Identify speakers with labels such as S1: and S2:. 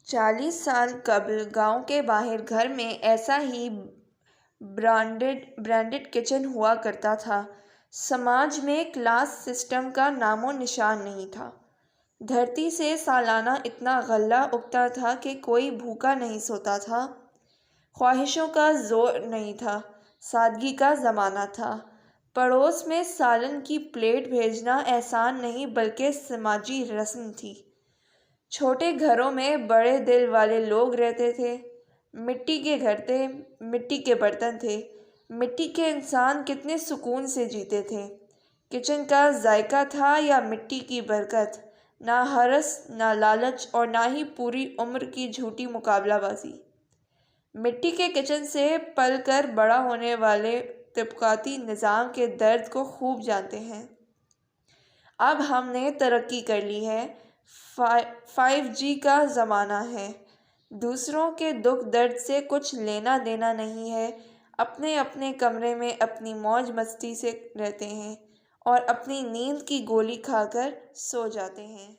S1: 40 سال قبل گاؤں کے باہر گھر میں ایسا ہی برانڈڈ کچن ہوا کرتا تھا۔ سماج میں کلاس سسٹم کا نام و نشان نہیں تھا۔ دھرتی سے سالانہ اتنا غلہ اگتا تھا کہ کوئی بھوکا نہیں سوتا تھا۔ خواہشوں کا زور نہیں تھا، سادگی کا زمانہ تھا۔ پڑوس میں سالن کی پلیٹ بھیجنا احسان نہیں بلکہ سماجی رسم تھی۔ چھوٹے گھروں میں بڑے دل والے لوگ رہتے تھے۔ مٹی کے گھر تھے، مٹی کے برتن تھے، مٹی کے انسان کتنے سکون سے جیتے تھے۔ کچن کا ذائقہ تھا یا مٹی کی برکت، نہ ہرس، نہ لالچ اور نہ ہی پوری عمر کی جھوٹی مقابلہ بازی۔ مٹی کے کچن سے پل کر بڑا ہونے والے طبقاتی نظام کے درد کو خوب جانتے ہیں۔ اب ہم نے ترقی کر لی ہے، 5G کا زمانہ ہے۔ دوسروں کے دکھ درد سے کچھ لینا دینا نہیں ہے۔ اپنے اپنے کمرے میں اپنی موج مستی سے رہتے ہیں اور اپنی نیند کی گولی کھا کر سو جاتے ہیں۔